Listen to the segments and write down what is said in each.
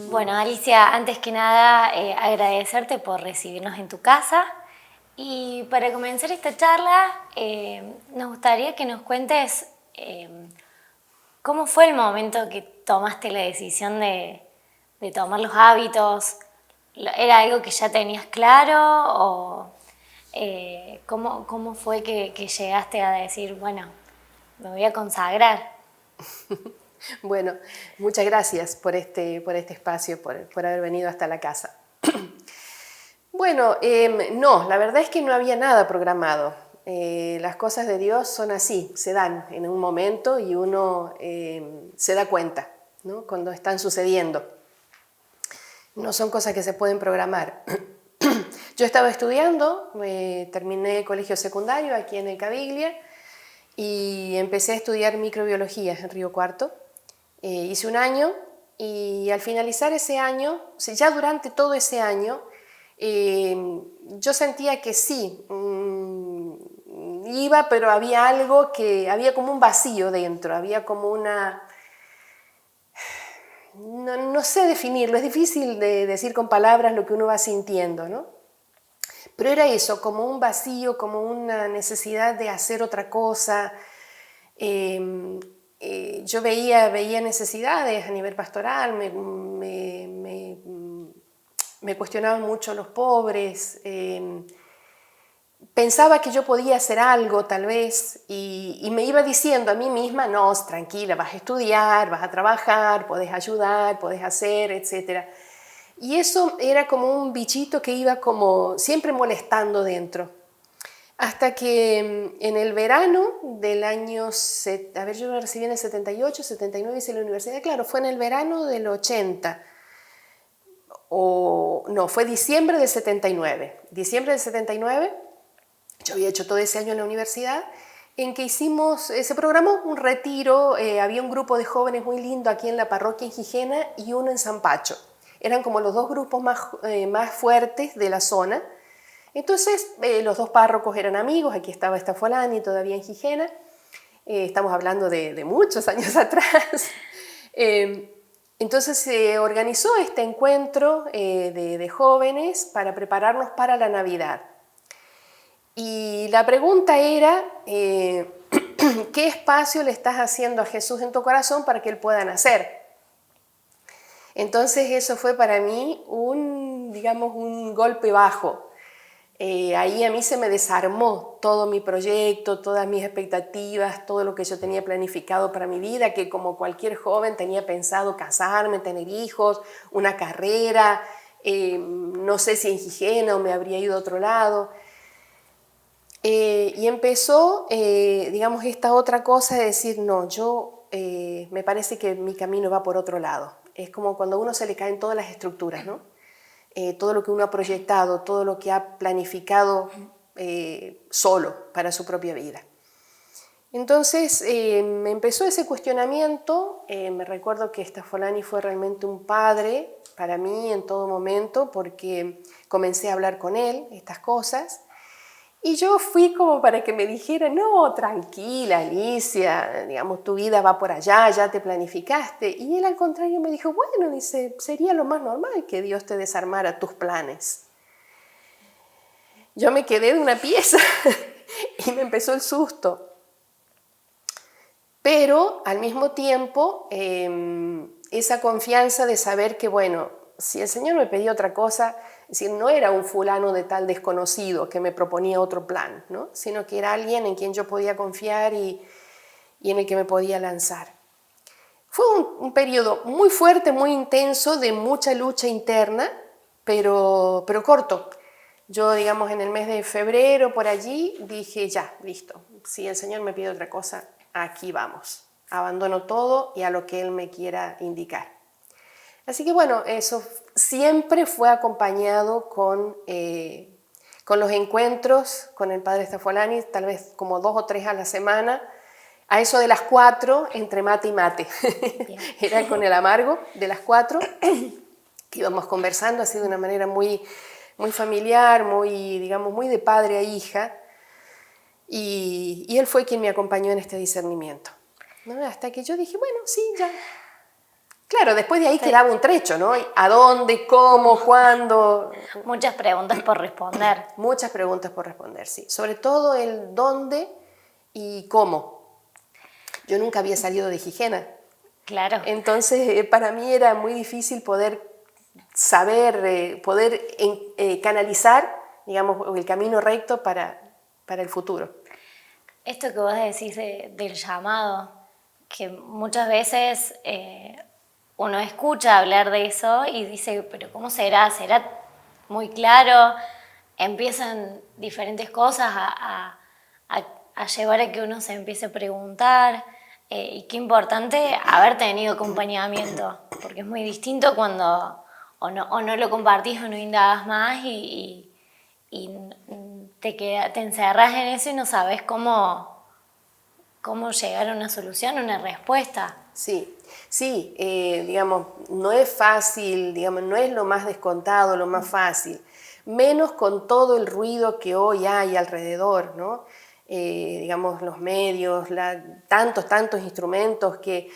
Bueno, Alicia, antes que nada, agradecerte por recibirnos en tu casa. Y para comenzar esta charla, nos gustaría que nos cuentes cómo fue el momento que tomaste la decisión de tomar los hábitos. ¿Era algo que ya tenías claro o cómo fue que llegaste a decir, bueno, me voy a consagrar? Bueno, muchas gracias por este espacio, por haber venido hasta la casa. Bueno, no, la verdad es que no había nada programado. Las cosas de Dios son así, se dan en un momento y uno se da cuenta, ¿no? Cuando están sucediendo. No son cosas que se pueden programar. Yo estaba estudiando, terminé colegio secundario aquí en el Caviglia y empecé a estudiar microbiología en Río Cuarto. Hice un año y al finalizar ese año, o sea, ya durante todo ese año, yo sentía que sí, iba, pero había algo que, había como un vacío dentro, había como una... No sé definirlo, es difícil de decir con palabras lo que uno va sintiendo, ¿no? Pero era eso, como un vacío, como una necesidad de hacer otra cosa. Yo veía necesidades a nivel pastoral, me cuestionaban mucho los pobres, pensaba que yo podía hacer algo tal vez y me iba diciendo a mí misma, no, tranquila, vas a estudiar, vas a trabajar, podés ayudar, podés hacer, etc. Y eso era como un bichito que iba como siempre molestando dentro. Hasta que en el verano del año, yo me recibí en el 78, 79 hice la universidad, claro, fue en el verano del 80, fue diciembre del 79. Diciembre del 79, yo había hecho todo ese año en la universidad, en que se programó un retiro, había un grupo de jóvenes muy lindo aquí en la parroquia en Gijena y uno en San Pacho. Eran como los dos grupos más fuertes de la zona. Entonces los dos párrocos eran amigos, aquí estaba Stafolani todavía en Gijena, estamos hablando de muchos años atrás. Entonces se organizó este encuentro de jóvenes para prepararnos para la Navidad. Y la pregunta era, ¿qué espacio le estás haciendo a Jesús en tu corazón para que Él pueda nacer? Entonces eso fue para mí un golpe bajo. Ahí a mí se me desarmó todo mi proyecto, todas mis expectativas, todo lo que yo tenía planificado para mi vida, que como cualquier joven tenía pensado casarme, tener hijos, una carrera, no sé si en Gijena o me habría ido a otro lado. Y empezó, esta otra cosa de decir, no, me parece que mi camino va por otro lado. Es como cuando a uno se le caen todas las estructuras, ¿no? Todo lo que uno ha proyectado, todo lo que ha planificado solo para su propia vida. Entonces me empezó ese cuestionamiento, me recuerdo que Stafolani fue realmente un padre para mí en todo momento porque comencé a hablar con él estas cosas y yo fui como para que me dijera, no, tranquila Alicia, digamos, tu vida va por allá, ya te planificaste. Y él al contrario me dijo, bueno, dice, sería lo más normal que Dios te desarmara tus planes. Yo me quedé de una pieza y me empezó el susto. Pero al mismo tiempo, esa confianza de saber que, bueno, si el Señor me pedía otra cosa, es decir, no era un fulano de tal desconocido que me proponía otro plan, ¿no? Sino que era alguien en quien yo podía confiar y en el que me podía lanzar. Fue un periodo muy fuerte, muy intenso, de mucha lucha interna, pero corto. Yo, digamos, en el mes de febrero, por allí, dije, ya, listo. Si el Señor me pide otra cosa, aquí vamos. Abandono todo y a lo que Él me quiera indicar. Así que bueno, eso siempre fue acompañado con los encuentros con el padre Stafolani, tal vez como 2 o 3 a la semana, a eso de las 4, entre mate y mate. Era con el amargo de las 4, que íbamos conversando así de una manera muy, muy familiar, muy de padre a hija. Y él fue quien me acompañó en este discernimiento, ¿no? Hasta que yo dije, bueno, sí, ya. Claro, después de ahí Sí. quedaba un trecho, ¿no? ¿A dónde, cómo, cuándo? Muchas preguntas por responder. Muchas preguntas por responder, sí. Sobre todo el dónde y cómo. Yo nunca había salido de Gijena. Claro. Entonces, para mí era muy difícil poder saber, canalizar, digamos, el camino recto para el futuro. Esto que vos decís del llamado, que muchas veces uno escucha hablar de eso y dice, pero ¿cómo será? ¿Será muy claro? Empiezan diferentes cosas a llevar a que uno se empiece a preguntar. Y qué importante haber tenido acompañamiento, porque es muy distinto cuando o no lo compartís o no indagas más y te encerras en eso y no sabes cómo llegar a una solución, una respuesta. Sí, sí, digamos, no es fácil, digamos, no es lo más descontado, lo más fácil, menos con todo el ruido que hoy hay alrededor, ¿no? Digamos, los medios, tantos instrumentos que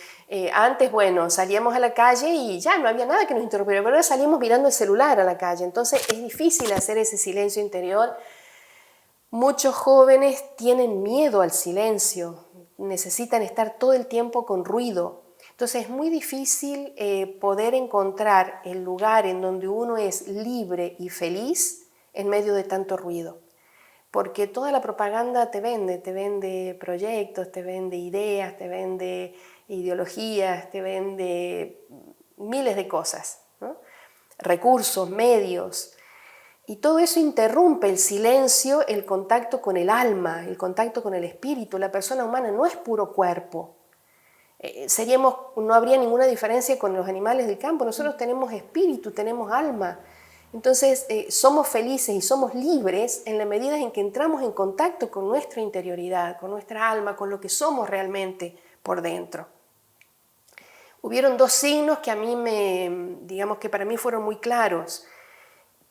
antes, bueno, salíamos a la calle y ya no había nada que nos interrumpiera, pero ahora salimos mirando el celular a la calle, entonces es difícil hacer ese silencio interior. Muchos jóvenes tienen miedo al silencio, necesitan estar todo el tiempo con ruido. Entonces es muy difícil poder encontrar el lugar en donde uno es libre y feliz en medio de tanto ruido. Porque toda la propaganda te vende proyectos, te vende ideas, te vende ideologías, te vende miles de cosas, ¿no? Recursos, medios. Y todo eso interrumpe el silencio, el contacto con el alma, el contacto con el espíritu. La persona humana no es puro cuerpo. No habría ninguna diferencia con los animales del campo. Nosotros tenemos espíritu, tenemos alma. Entonces somos felices y somos libres en la medida en que entramos en contacto con nuestra interioridad, con nuestra alma, con lo que somos realmente por dentro. Hubieron dos signos que digamos que para mí fueron muy claros,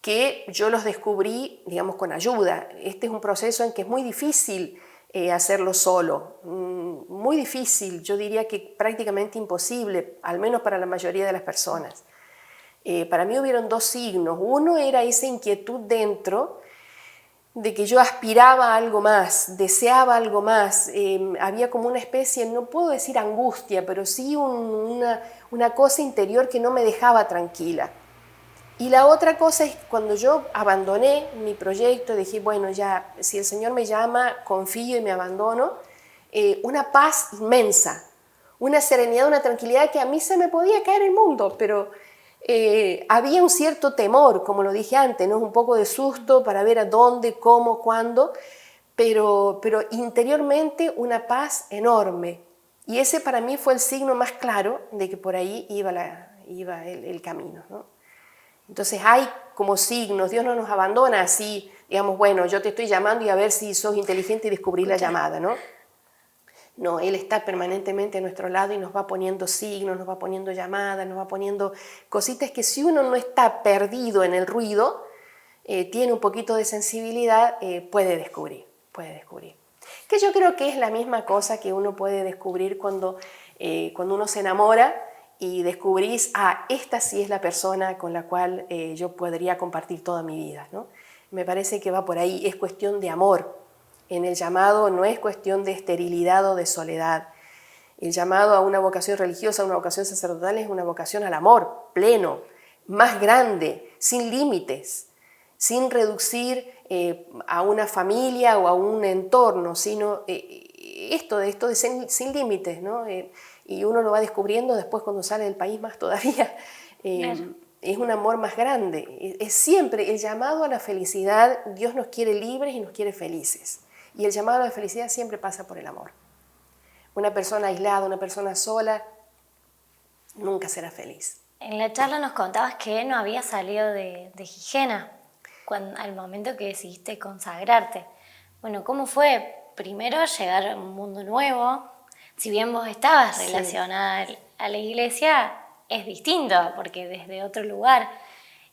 que yo los descubrí, digamos, con ayuda. Este es un proceso en que es muy difícil hacerlo solo, muy difícil, yo diría que prácticamente imposible, al menos para la mayoría de las personas. Para mí hubieron dos signos. Uno era esa inquietud dentro de que yo aspiraba a algo más, deseaba algo más, había como una especie, no puedo decir angustia, pero sí una cosa interior que no me dejaba tranquila. Y la otra cosa es cuando yo abandoné mi proyecto, dije, bueno, ya, si el Señor me llama, confío y me abandono, una paz inmensa, una serenidad, una tranquilidad que a mí se me podía caer el mundo, pero había un cierto temor, como lo dije antes, ¿no? Un poco de susto para ver a dónde, cómo, cuándo, pero interiormente una paz enorme. Y ese para mí fue el signo más claro de que por ahí iba el camino, ¿no? Entonces hay como signos, Dios no nos abandona así, digamos, bueno, yo te estoy llamando y a ver si sos inteligente y descubrís la llamada, ¿no? No, Él está permanentemente a nuestro lado y nos va poniendo signos, nos va poniendo llamadas, nos va poniendo cositas que si uno no está perdido en el ruido, tiene un poquito de sensibilidad, puede descubrir. Que yo creo que es la misma cosa que uno puede descubrir cuando uno se enamora y descubrís, esta sí es la persona con la cual yo podría compartir toda mi vida, ¿no? Me parece que va por ahí, es cuestión de amor. En el llamado no es cuestión de esterilidad o de soledad. El llamado a una vocación religiosa, a una vocación sacerdotal, es una vocación al amor pleno, más grande, sin límites, sin reducir a una familia o a un entorno, sino esto de sin límites, ¿no? Y uno lo va descubriendo después cuando sale del país más todavía. Claro. Es un amor más grande. Es siempre el llamado a la felicidad. Dios nos quiere libres y nos quiere felices. Y el llamado a la felicidad siempre pasa por el amor. Una persona aislada, una persona sola, nunca será feliz. En la charla nos contabas que no habías salido de Gijena al momento que decidiste consagrarte. Bueno, ¿cómo fue primero llegar a un mundo nuevo? Si bien vos estabas relacionada a la iglesia, es distinto porque desde otro lugar.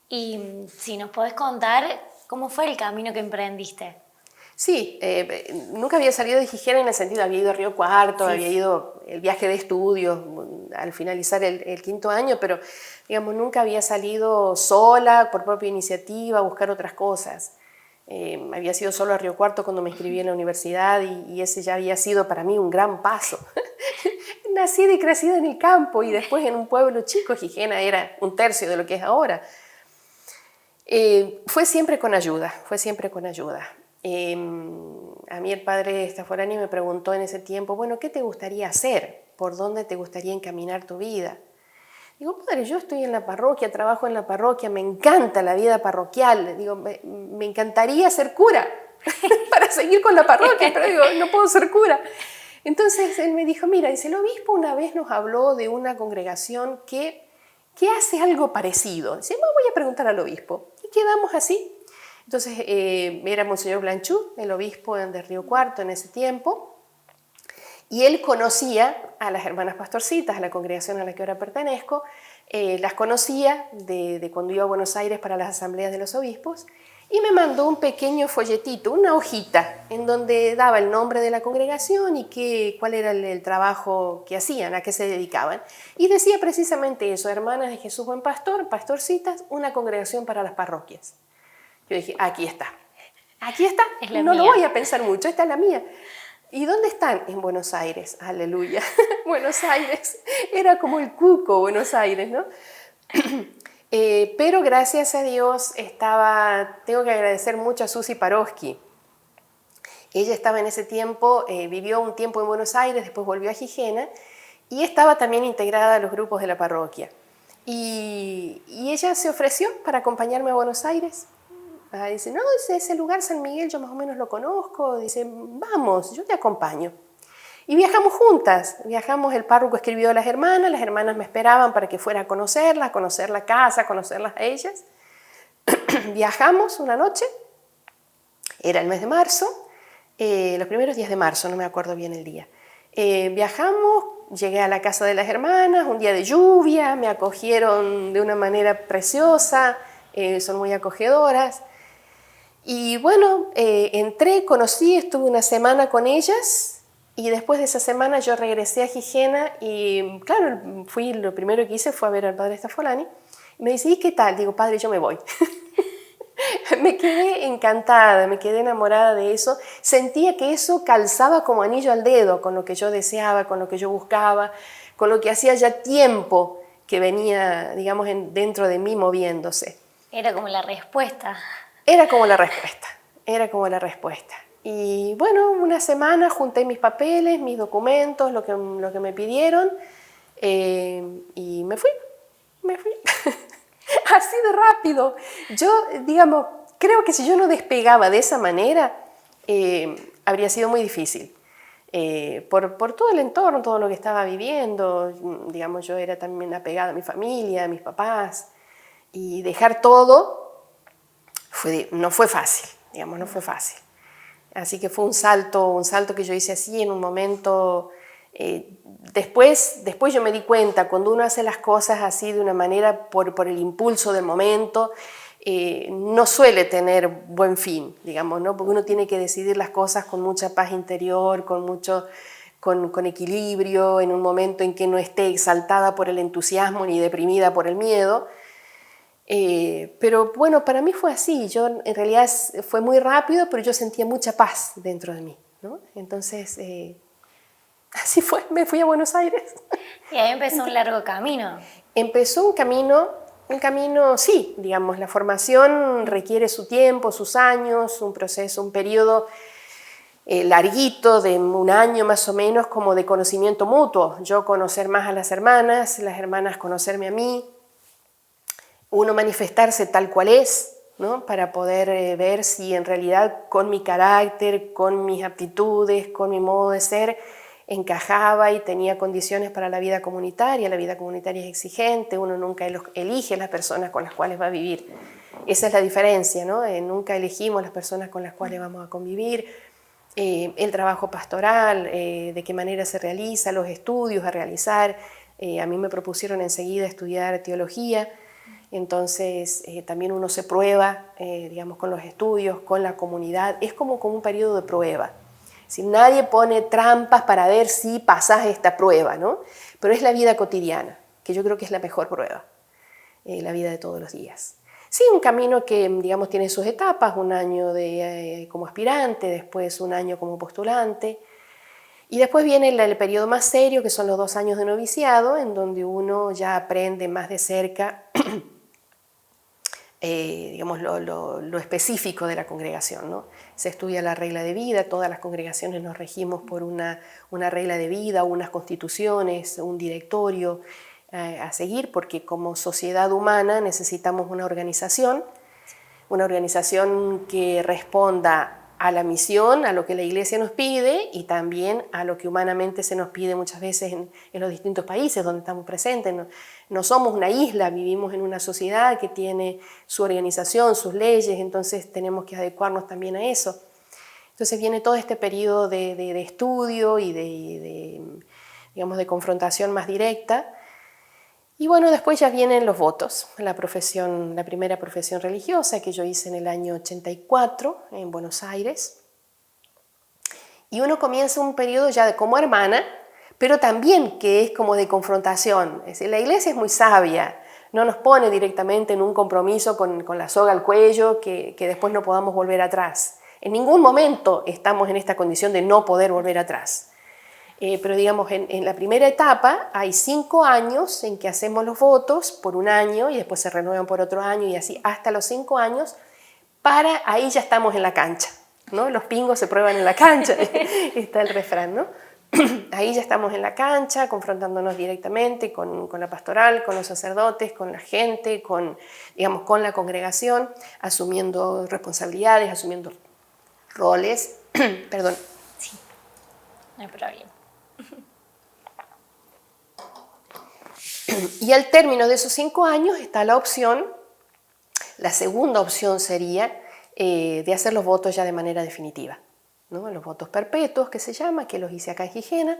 Y si nos podés contar cómo fue el camino que emprendiste. Sí, nunca había salido de Gijena en el sentido, había ido a Río Cuarto, había ido el viaje de estudios, al finalizar el quinto año, pero digamos, nunca había salido sola, por propia iniciativa, a buscar otras cosas. Había sido solo a Río Cuarto cuando me inscribí en la universidad y ese ya había sido para mí un gran paso. Nacida y crecida en el campo y después en un pueblo chico, Gijena era un tercio de lo que es ahora. Fue siempre con ayuda, fue siempre con ayuda. A mí el padre Stafforani me preguntó en ese tiempo, bueno, ¿qué te gustaría hacer? ¿Por dónde te gustaría encaminar tu vida? Digo, padre, yo estoy en la parroquia, trabajo en la parroquia, me encanta la vida parroquial. Digo, me encantaría ser cura para seguir con la parroquia, pero digo, no puedo ser cura. Entonces él me dijo, mira, dice, el obispo una vez nos habló de una congregación que hace algo parecido. Dice, bueno, voy a preguntar al obispo. Y quedamos así. Entonces era Monseñor Blanchú, el obispo de Río Cuarto en ese tiempo, y él conocía a las hermanas pastorcitas, a la congregación a la que ahora pertenezco, las conocía de cuando iba a Buenos Aires para las asambleas de los obispos, y me mandó un pequeño folletito, una hojita, en donde daba el nombre de la congregación y cuál era el trabajo que hacían, a qué se dedicaban. Y decía precisamente eso, Hermanas de Jesús Buen Pastor, pastorcitas, una congregación para las parroquias. Yo dije, aquí está, Es la no mía. lo voy a pensar mucho, esta es la mía. ¿Y dónde están? En Buenos Aires, aleluya. Buenos Aires, era como el cuco Buenos Aires, ¿no? Pero gracias a Dios tengo que agradecer mucho a Susi Paroski. Ella estaba en ese tiempo, vivió un tiempo en Buenos Aires, después volvió a Gijena y estaba también integrada a los grupos de la parroquia. Y ella se ofreció para acompañarme a Buenos Aires. Dice, no, ese lugar San Miguel yo más o menos lo conozco. Dice, vamos, yo te acompaño. Y viajamos juntas, el párroco escribió a las hermanas me esperaban para que fuera a conocerlas, conocer la casa, conocerlas a ellas. Viajamos una noche, era el mes de marzo, los primeros días de marzo, no me acuerdo bien el día. Viajamos, llegué a la casa de las hermanas, un día de lluvia, me acogieron de una manera preciosa, son muy acogedoras. Y bueno, entré, conocí, estuve una semana con ellas. Y después de esa semana yo regresé a Gijena y claro, lo primero que hice fue a ver al padre Stafforani. Y me dice, ¿y qué tal? Digo, padre, yo me voy. Me quedé encantada, me quedé enamorada de eso. Sentía que eso calzaba como anillo al dedo con lo que yo deseaba, con lo que yo buscaba, con lo que hacía ya tiempo que venía, digamos, dentro de mí moviéndose. Era como la respuesta. Era como la respuesta. Y bueno, una semana junté mis papeles, mis documentos, lo que me pidieron y me fui. Así de rápido. Yo, digamos, creo que si yo no despegaba de esa manera, habría sido muy difícil. Por todo el entorno, todo lo que estaba viviendo, digamos, yo era también apegada a mi familia, a mis papás, y dejar todo no fue fácil, digamos, no fue fácil. Así que fue un salto que yo hice así en un momento. Después yo me di cuenta, cuando uno hace las cosas así de una manera por el impulso del momento, no suele tener buen fin, digamos, ¿no? Porque uno tiene que decidir las cosas con mucha paz interior, con equilibrio, en un momento en que no esté exaltada por el entusiasmo ni deprimida por el miedo. Pero bueno, para mí fue así. Yo en realidad fue muy rápido, pero yo sentía mucha paz dentro de mí, ¿no? Entonces, así fue, me fui a Buenos Aires. Y ahí empezó un largo camino. Empezó un camino, sí, digamos, la formación requiere su tiempo, sus años, un proceso, un periodo larguito de un año más o menos como de conocimiento mutuo. Yo conocer más a las hermanas conocerme a mí, uno manifestarse tal cual es, ¿no? Para poder ver si en realidad con mi carácter, con mis aptitudes, con mi modo de ser, encajaba y tenía condiciones para la vida comunitaria. La vida comunitaria es exigente, uno nunca elige las personas con las cuales va a vivir. Esa es la diferencia, ¿no? Nunca elegimos las personas con las cuales vamos a convivir. El trabajo pastoral, de qué manera se realiza, los estudios a realizar. A mí me propusieron enseguida estudiar teología. Entonces también uno se prueba, digamos, con los estudios, con la comunidad. Es como un periodo de prueba. Si nadie pone trampas para ver si pasas esta prueba, ¿no? Pero es la vida cotidiana, que yo creo que es la mejor prueba, la vida de todos los días. Sí, un camino que, digamos, tiene sus etapas, un año como aspirante, después un año como postulante, y después viene el periodo más serio, que son los 2 años de noviciado, en donde uno ya aprende más de cerca digamos, lo específico de la congregación, ¿no? Se estudia la regla de vida, todas las congregaciones nos regimos por una regla de vida, unas constituciones, un directorio a seguir, porque como sociedad humana necesitamos una organización que responda a la misión, a lo que la Iglesia nos pide y también a lo que humanamente se nos pide muchas veces en los distintos países donde estamos presentes. No somos una isla, vivimos en una sociedad que tiene su organización, sus leyes, entonces tenemos que adecuarnos también a eso. Entonces viene todo este periodo de estudio y digamos, de confrontación más directa. Y bueno, después ya vienen los votos, la primera profesión religiosa que yo hice en el año 84 en Buenos Aires. Y uno comienza un periodo ya como hermana, pero también que es como de confrontación. Es decir, la Iglesia es muy sabia, no nos pone directamente en un compromiso con la soga al cuello que después no podamos volver atrás. En ningún momento estamos en esta condición de no poder volver atrás. Pero digamos, en la primera etapa hay 5 años en que hacemos los votos por un año y después se renuevan por otro año y así hasta los 5 años, ahí ya estamos en la cancha, ¿no? Los pingos se prueban en la cancha, está el refrán, ¿no? Ahí ya estamos en la cancha, confrontándonos directamente con la pastoral, con los sacerdotes, con la gente, digamos, con la congregación, asumiendo responsabilidades, asumiendo roles. Perdón. Sí, no hay problema. Y al término de esos 5 años está la opción, la segunda opción sería de hacer los votos ya de manera definitiva, ¿no? Los votos perpetuos, que se llama, que los hice acá en Gijena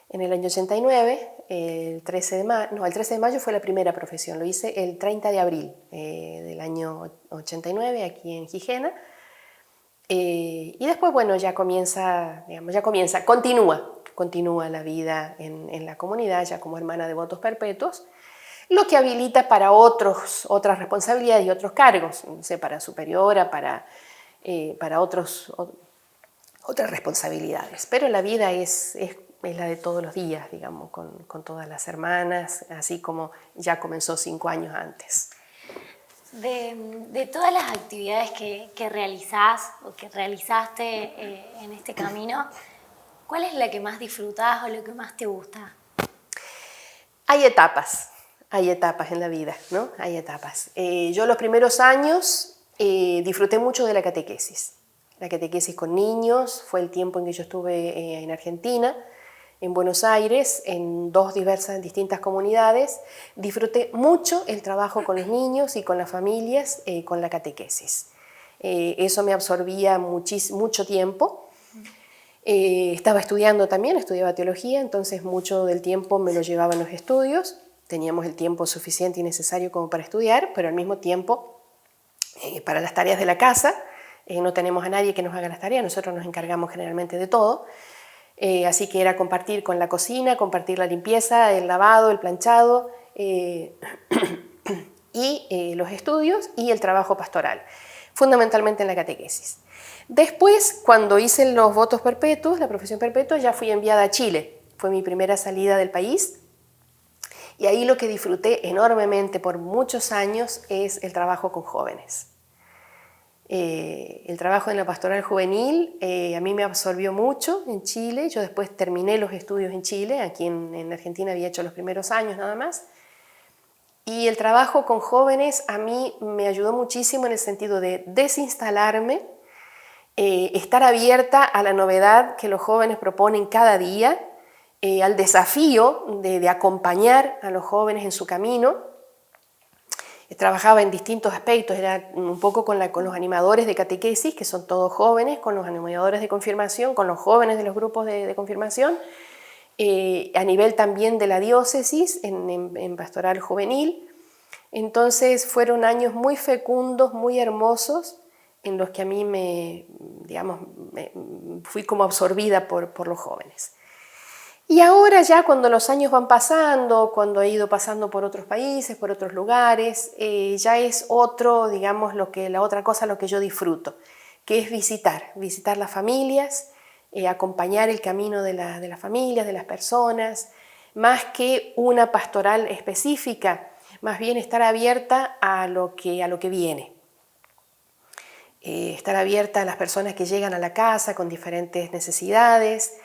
en el año 89, el 13 de mayo fue la primera profesión, lo hice el 30 de abril del año 89 aquí en Gijena. Y después, bueno, continúa la vida en la comunidad, ya como hermana de votos perpetuos, lo que habilita para otras responsabilidades y otros cargos, no sé, para superiora, para otras responsabilidades. Pero la vida es la de todos los días, digamos, con todas las hermanas, así como ya comenzó 5 años antes. De todas las actividades que realizás o que realizaste en este camino, ¿cuál es la que más disfrutás o lo que más te gusta? Hay etapas en la vida, ¿no? Hay etapas. Yo los primeros años disfruté mucho de la catequesis. La catequesis con niños fue el tiempo en que yo estuve en Argentina, en Buenos Aires, en distintas comunidades. Disfruté mucho el trabajo con los niños y con las familias, con la catequesis. Eso me absorbía mucho tiempo. Estaba estudiando también, estudiaba teología, entonces mucho del tiempo me lo llevaba en los estudios. Teníamos el tiempo suficiente y necesario como para estudiar, pero al mismo tiempo para las tareas de la casa. No tenemos a nadie que nos haga las tareas, nosotros nos encargamos generalmente de todo. Así que era compartir con la cocina, compartir la limpieza, el lavado, el planchado y los estudios y el trabajo pastoral, fundamentalmente en la catequesis. Después, cuando hice los votos perpetuos, la profesión perpetua, ya fui enviada a Chile. Fue mi primera salida del país y ahí lo que disfruté enormemente por muchos años es el trabajo con jóvenes. El trabajo en la pastoral juvenil a mí me absorbió mucho en Chile. Yo después terminé los estudios en Chile, aquí en Argentina había hecho los primeros años nada más. Y el trabajo con jóvenes a mí me ayudó muchísimo en el sentido de desinstalarme, estar abierta a la novedad que los jóvenes proponen cada día, al desafío de acompañar a los jóvenes en su camino. Trabajaba en distintos aspectos, era un poco con los animadores de catequesis, que son todos jóvenes, con los animadores de confirmación, con los jóvenes de los grupos de confirmación, a nivel también de la diócesis, en pastoral juvenil. Entonces fueron años muy fecundos, muy hermosos, en los que a mí fui como absorbida por los jóvenes. Y ahora ya cuando los años van pasando, cuando he ido pasando por otros países, por otros lugares, ya es otro, digamos, la otra cosa lo que yo disfruto, que es visitar las familias, acompañar el camino de las familias, de las personas, más que una pastoral específica, más bien estar abierta a lo que viene. Estar abierta a las personas que llegan a la casa con diferentes necesidades,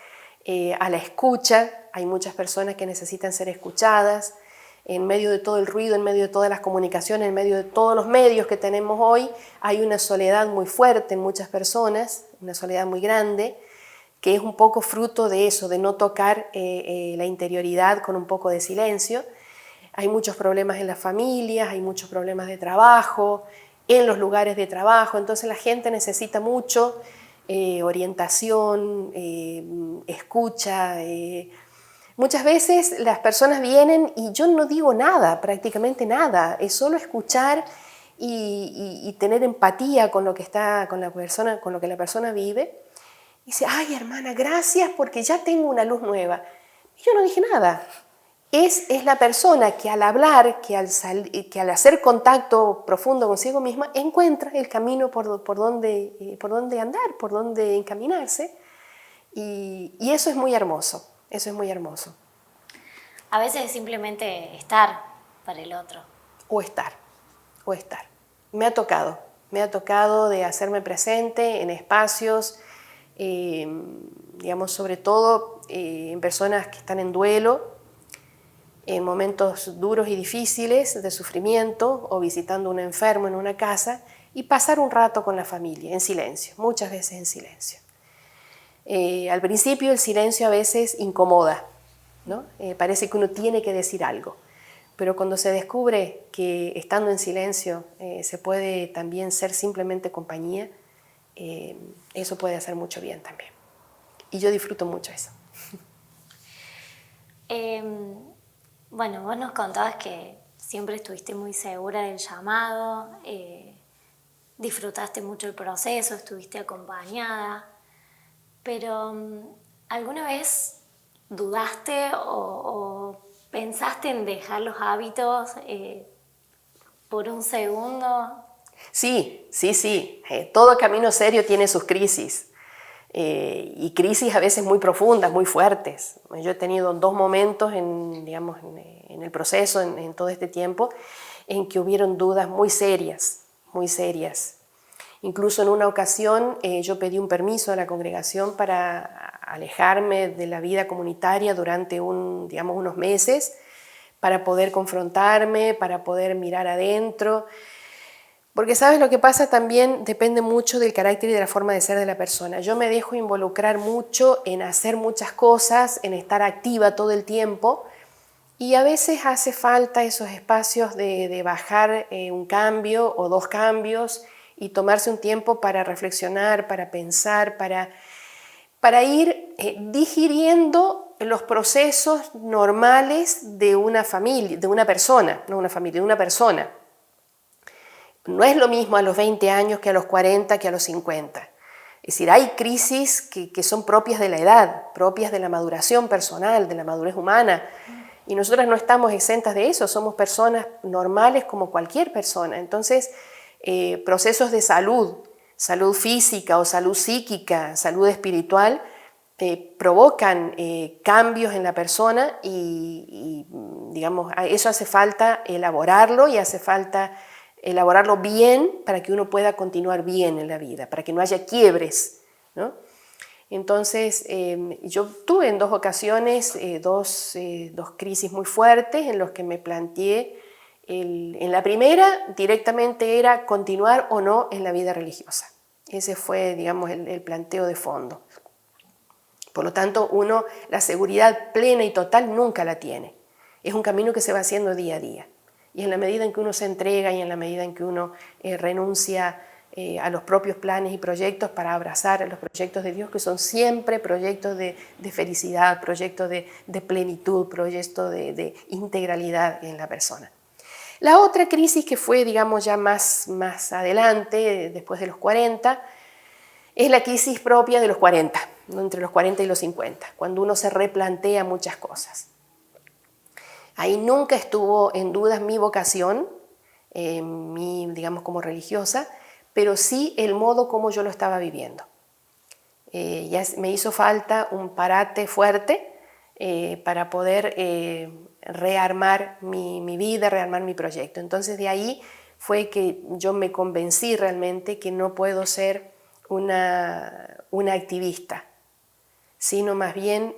a la escucha. Hay muchas personas que necesitan ser escuchadas. En medio de todo el ruido, en medio de todas las comunicaciones, en medio de todos los medios que tenemos hoy, hay una soledad muy fuerte en muchas personas, una soledad muy grande, que es un poco fruto de eso, de no tocar la interioridad con un poco de silencio. Hay muchos problemas en las familias, hay muchos problemas de trabajo, en los lugares de trabajo, entonces la gente necesita mucho orientación, escucha. Muchas veces las personas vienen y yo no digo nada, prácticamente nada, es solo escuchar y tener empatía con lo que la persona vive. Y dice, ay hermana, gracias porque ya tengo una luz nueva. Y yo no dije nada. Es la persona que al hablar, que al hacer contacto profundo consigo misma, encuentra el camino por donde andar, por donde encaminarse. Y eso es muy hermoso, eso es muy hermoso. A veces es simplemente estar para el otro. O estar. Me ha tocado de hacerme presente en espacios, digamos, sobre todo en personas que están en duelo, en momentos duros y difíciles de sufrimiento o visitando a un enfermo en una casa y pasar un rato con la familia en silencio, muchas veces en silencio. Al principio el silencio a veces incomoda, ¿no? Parece que uno tiene que decir algo, pero cuando se descubre que estando en silencio se puede también ser simplemente compañía, eso puede hacer mucho bien también. Y yo disfruto mucho eso. Bueno, vos nos contabas que siempre estuviste muy segura del llamado, disfrutaste mucho el proceso, estuviste acompañada, pero ¿alguna vez dudaste o pensaste en dejar los hábitos por un segundo? Sí. Todo camino serio tiene sus crisis. Y crisis a veces muy profundas, muy fuertes. Yo he tenido 2 momentos en el proceso, en todo este tiempo, en que hubieron dudas muy serias, muy serias. Incluso en una ocasión yo pedí un permiso a la congregación para alejarme de la vida comunitaria durante unos meses, para poder confrontarme, para poder mirar adentro. Porque sabes, lo que pasa también depende mucho del carácter y de la forma de ser de la persona. Yo me dejo involucrar mucho en hacer muchas cosas, en estar activa todo el tiempo, y a veces hace falta esos espacios de bajar un cambio o 2 cambios y tomarse un tiempo para reflexionar, para pensar, para ir digiriendo los procesos normales de una familia, de una persona, no una familia, de una persona. No es lo mismo a los 20 años que a los 40, que a los 50. Es decir, hay crisis que son propias de la edad, propias de la maduración personal, de la madurez humana. Y nosotras no estamos exentas de eso, somos personas normales como cualquier persona. Entonces, procesos de salud física o salud psíquica, salud espiritual, provocan cambios en la persona y digamos, eso hace falta elaborarlo y hace falta elaborarlo bien para que uno pueda continuar bien en la vida, para que no haya quiebres, ¿no? Entonces, yo tuve en 2 ocasiones dos crisis muy fuertes en los que me planteé, en la primera directamente era continuar o no en la vida religiosa. Ese fue, digamos, el planteo de fondo. Por lo tanto, uno la seguridad plena y total nunca la tiene. Es un camino que se va haciendo día a día. Y en la medida en que uno se entrega y en la medida en que uno renuncia a los propios planes y proyectos para abrazar los proyectos de Dios, que son siempre proyectos de felicidad, proyectos de plenitud, proyectos de integralidad en la persona. La otra crisis que fue, digamos, ya más adelante, después de los 40, es la crisis propia de los 40, ¿no? Entre los 40 y los 50, cuando uno se replantea muchas cosas. Ahí nunca estuvo en duda mi vocación, digamos, como religiosa, pero sí el modo como yo lo estaba viviendo. Ya me hizo falta un parate fuerte para poder rearmar mi vida, rearmar mi proyecto. Entonces de ahí fue que yo me convencí realmente que no puedo ser una activista, sino más bien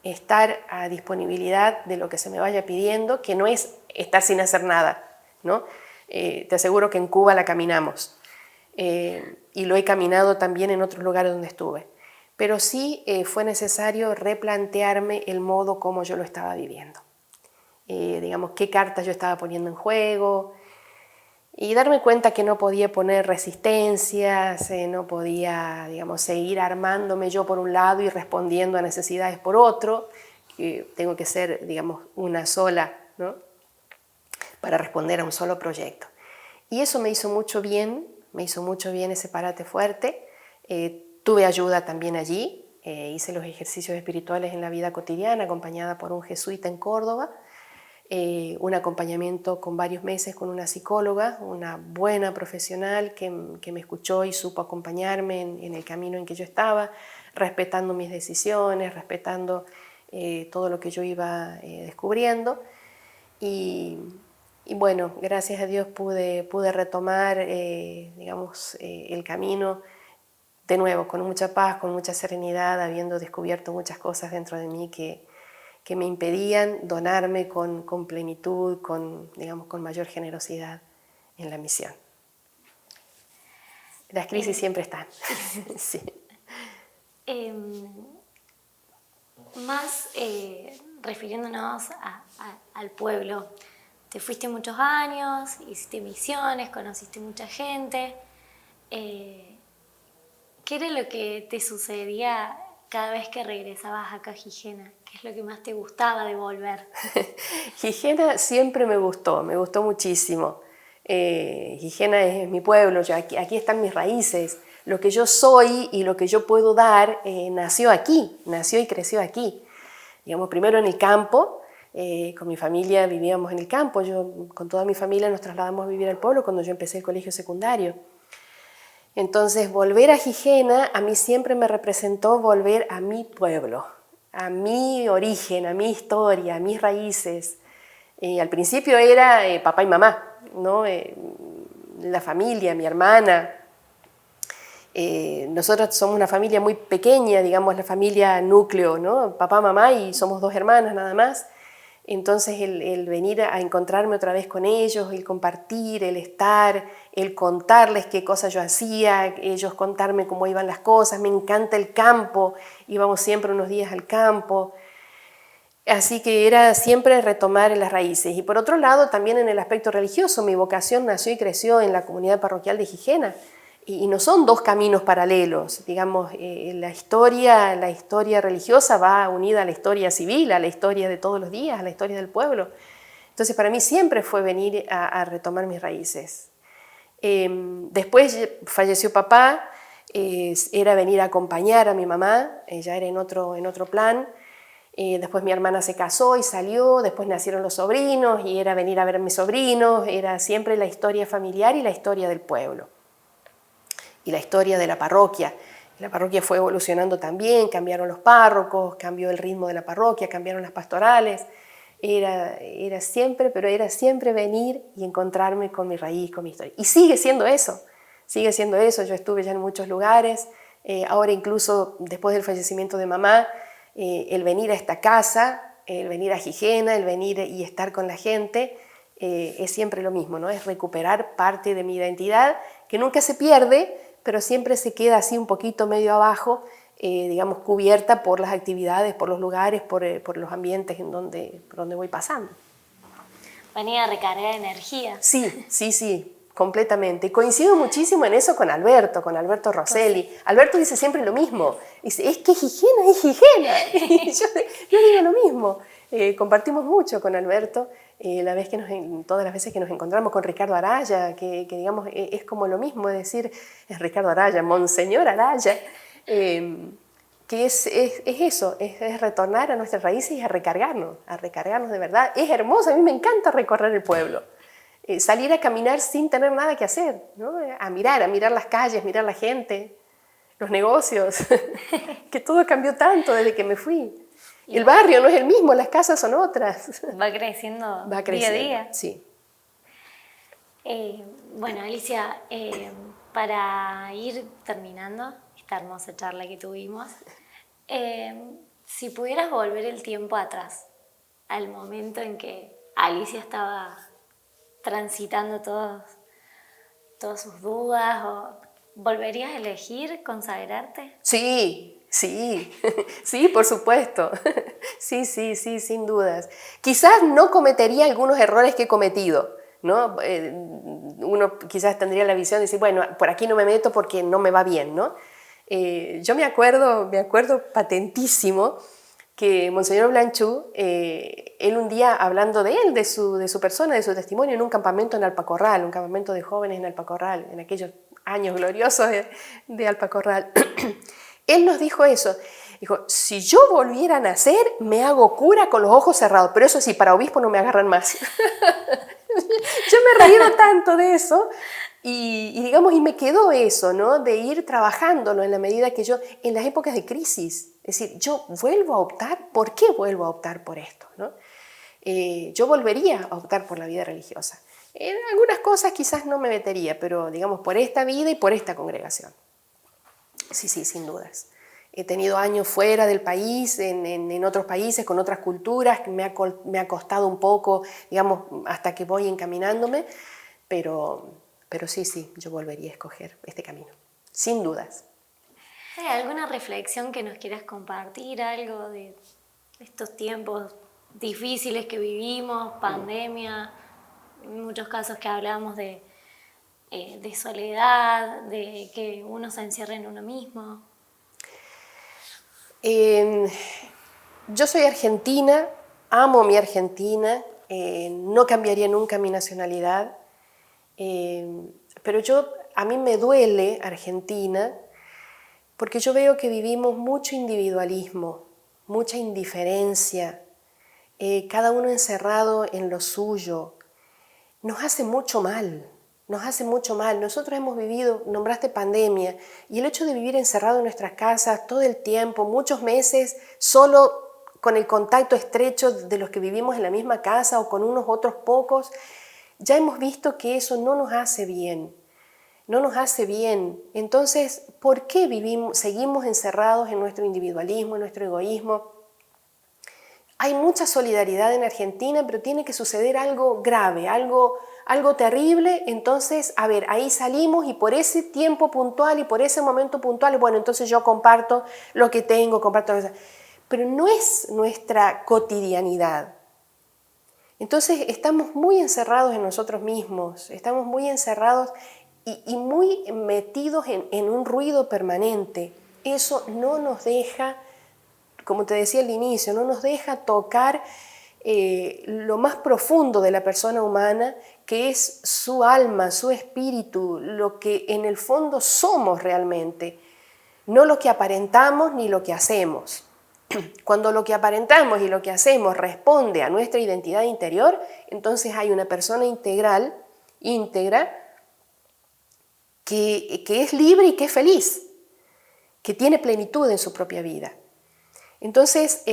estar a disponibilidad de lo que se me vaya pidiendo, que no es estar sin hacer nada, ¿no? Te aseguro que en Cuba la caminamos, y lo he caminado también en otros lugares donde estuve, pero sí fue necesario replantearme el modo como yo lo estaba viviendo, digamos, qué cartas yo estaba poniendo en juego, y darme cuenta que no podía poner resistencias, no podía, digamos, seguir armándome yo por un lado y respondiendo a necesidades por otro, que tengo que ser, digamos, una sola, ¿no? Para responder a un solo proyecto. Y eso me hizo mucho bien ese parate fuerte. Tuve ayuda también allí, hice los ejercicios espirituales en la vida cotidiana, acompañada por un jesuita en Córdoba, un acompañamiento con varios meses con una psicóloga, una buena profesional que me escuchó y supo acompañarme en el camino en que yo estaba, respetando mis decisiones, respetando todo lo que yo iba descubriendo. Y bueno, gracias a Dios pude retomar, digamos, el camino de nuevo, con mucha paz, con mucha serenidad, habiendo descubierto muchas cosas dentro de mí que me impedían donarme con plenitud, digamos, con mayor generosidad en la misión. Las crisis siempre están. Sí. Más refiriéndonos al pueblo, te fuiste muchos años, hiciste misiones, conociste mucha gente. ¿Qué era lo que te sucedía cada vez que regresabas acá a Gijena? ¿Qué es lo que más te gustaba de volver? Gijena siempre me gustó muchísimo. Gijena es mi pueblo, aquí están mis raíces. Lo que yo soy y lo que yo puedo dar nació aquí, nació y creció aquí. Digamos, primero en el campo, con mi familia vivíamos en el campo. Yo con toda mi familia nos trasladamos a vivir al pueblo cuando yo empecé el colegio secundario. Entonces, volver a Gijena a mí siempre me representó volver a mi pueblo, a mi origen, a mi historia, a mis raíces. Al principio era papá y mamá, ¿no? La familia, mi hermana. Nosotros somos una familia muy pequeña, digamos, la familia núcleo, ¿no? Papá, mamá y somos 2 hermanas nada más. Entonces el venir a encontrarme otra vez con ellos, el compartir, el estar, el contarles qué cosas yo hacía, ellos contarme cómo iban las cosas. Me encanta el campo, íbamos siempre unos días al campo. Así que era siempre retomar las raíces. Y por otro lado, también en el aspecto religioso, mi vocación nació y creció en la comunidad parroquial de Gijena. Y no son 2 caminos paralelos, digamos, la historia religiosa va unida a la historia civil, a la historia de todos los días, a la historia del pueblo. Entonces para mí siempre fue venir a retomar mis raíces. Después falleció papá, era venir a acompañar a mi mamá, ella era en otro plan. Después mi hermana se casó y salió, después nacieron los sobrinos y era venir a ver a mis sobrinos, era siempre la historia familiar y la historia del pueblo. Y la historia de la parroquia. La parroquia fue evolucionando también, cambiaron los párrocos, cambió el ritmo de la parroquia, cambiaron las pastorales. Era siempre venir y encontrarme con mi raíz, con mi historia. Y sigue siendo eso. Yo estuve ya en muchos lugares. Ahora incluso después del fallecimiento de mamá, el venir a esta casa, el venir a Gijena, el venir y estar con la gente, es siempre lo mismo, ¿no? Es recuperar parte de mi identidad que nunca se pierde, pero siempre se queda así un poquito medio abajo, digamos, cubierta por las actividades, por los lugares, por los ambientes por donde voy pasando. Venía a recargar energía. Sí, completamente. Coincido muchísimo en eso con Alberto Rosselli. Alberto dice siempre lo mismo. Dice, es que Gijena es Gijena. Y yo digo lo mismo. Compartimos mucho con Alberto, todas las veces que nos encontramos con Ricardo Araya, que digamos es como lo mismo, es decir, es Ricardo Araya, Monseñor Araya, que es eso, es retornar a nuestras raíces y a recargarnos de verdad. Es hermoso, a mí me encanta recorrer el pueblo, salir a caminar sin tener nada que hacer, ¿no? A mirar las calles, mirar la gente, los negocios, que todo cambió tanto desde que me fui. El barrio no es el mismo, las casas son otras. Va creciendo día a día. Sí. Bueno, Alicia, para ir terminando esta hermosa charla que tuvimos, si pudieras volver el tiempo atrás, al momento en que Alicia estaba transitando todas sus dudas, ¿volverías a elegir consagrarte? Sí, sí, por supuesto. Sí, sin dudas. Quizás no cometería algunos errores que he cometido, ¿no? Uno quizás tendría la visión de decir, bueno, por aquí no me meto porque no me va bien, ¿no? Yo me acuerdo patentísimo que Monseñor Blanchú, él un día hablando de él, de su persona, de su testimonio en un campamento en Alpacorral, un campamento de jóvenes en Alpacorral, en aquellos años gloriosos de Alpacorral, él nos dijo eso. Dijo, si yo volviera a nacer, me hago cura con los ojos cerrados, pero eso sí, para obispo no me agarran más. Yo me he reído tanto de eso digamos, y me quedó eso, ¿no? De ir trabajándolo en la medida que yo, en las épocas de crisis, es decir, yo vuelvo a optar, ¿por qué vuelvo a optar por esto, ¿no? Yo volvería a optar por la vida religiosa. En algunas cosas quizás no me metería, pero digamos, por esta vida y por esta congregación. Sí, sin dudas. He tenido años fuera del país, en otros países, con otras culturas, que me ha costado un poco, digamos, hasta que voy encaminándome, pero sí, yo volvería a escoger este camino, sin dudas. ¿Hay alguna reflexión que nos quieras compartir, algo de estos tiempos difíciles que vivimos, pandemia, en muchos casos que hablábamos de soledad, de que uno se encierra en uno mismo? Yo soy argentina, amo mi Argentina, no cambiaría nunca mi nacionalidad, pero a mí me duele Argentina porque yo veo que vivimos mucho individualismo, mucha indiferencia, cada uno encerrado en lo suyo. Nos hace mucho mal. Nosotros hemos vivido, nombraste pandemia, y el hecho de vivir encerrado en nuestras casas todo el tiempo, muchos meses, solo con el contacto estrecho de los que vivimos en la misma casa o con unos otros pocos, ya hemos visto que eso no nos hace bien. Entonces, ¿por qué seguimos encerrados en nuestro individualismo, en nuestro egoísmo? Hay mucha solidaridad en Argentina, pero tiene que suceder algo grave, algo terrible. Entonces, a ver, ahí salimos y por ese tiempo puntual y por ese momento puntual, bueno, entonces yo comparto lo que tengo, pero no es nuestra cotidianidad. Entonces, estamos muy encerrados en nosotros mismos, estamos muy encerrados y muy metidos en un ruido permanente. Eso no nos deja, como te decía al inicio, no nos deja tocar lo más profundo de la persona humana, que es su alma, su espíritu, lo que en el fondo somos realmente, no lo que aparentamos ni lo que hacemos. Cuando lo que aparentamos y lo que hacemos responde a nuestra identidad interior, entonces hay una persona íntegra, que es libre y que es feliz, que tiene plenitud en su propia vida. Entonces,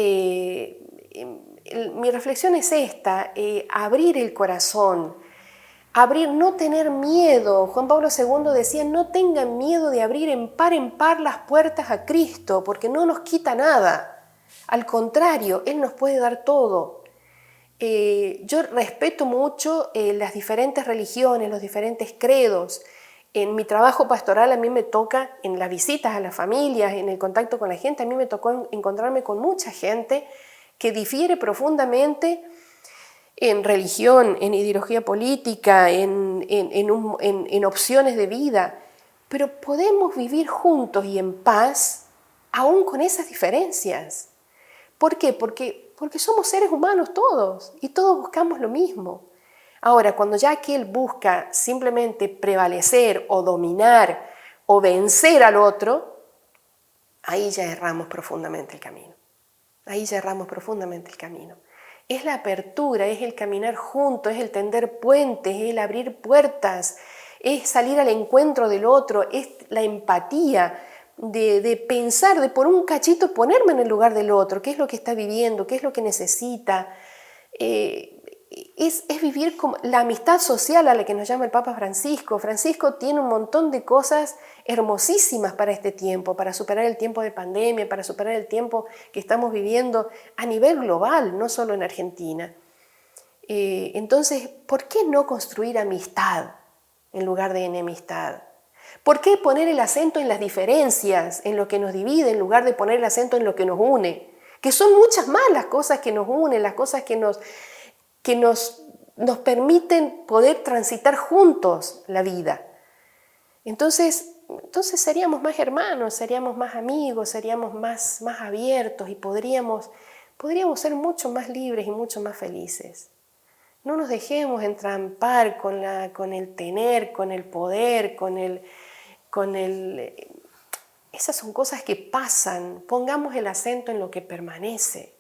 mi reflexión es esta, abrir el corazón, no tener miedo. Juan Pablo II decía, no tengan miedo de abrir en par las puertas a Cristo, porque no nos quita nada. Al contrario, Él nos puede dar todo. Yo respeto mucho las diferentes religiones, los diferentes credos. En mi trabajo pastoral a mí me toca, en las visitas a las familias, en el contacto con la gente, a mí me tocó encontrarme con mucha gente que difiere profundamente en religión, en ideología política, en opciones de vida, pero podemos vivir juntos y en paz aún con esas diferencias. ¿Por qué? Porque porque somos seres humanos todos y todos buscamos lo mismo. Ahora, cuando ya aquel busca simplemente prevalecer o dominar o vencer al otro, ahí ya erramos profundamente el camino. Ahí ya erramos profundamente el camino. Es la apertura, es el caminar juntos, es el tender puentes, es el abrir puertas, es salir al encuentro del otro, es la empatía de pensar, de por un cachito ponerme en el lugar del otro, qué es lo que está viviendo, qué es lo que necesita. Es vivir como la amistad social a la que nos llama el Papa Francisco. Francisco tiene un montón de cosas hermosísimas para este tiempo, para superar el tiempo de pandemia, para superar el tiempo que estamos viviendo a nivel global, no solo en Argentina. Entonces, ¿por qué no construir amistad en lugar de enemistad? ¿Por qué poner el acento en las diferencias, en lo que nos divide, en lugar de poner el acento en lo que nos une? Que son muchas más las cosas que nos unen, las cosas que nos permiten poder transitar juntos la vida. Entonces seríamos más hermanos, seríamos más amigos, seríamos más abiertos y podríamos ser mucho más libres y mucho más felices. No nos dejemos entrampar con el tener, con el poder, esas son cosas que pasan. Pongamos el acento en lo que permanece.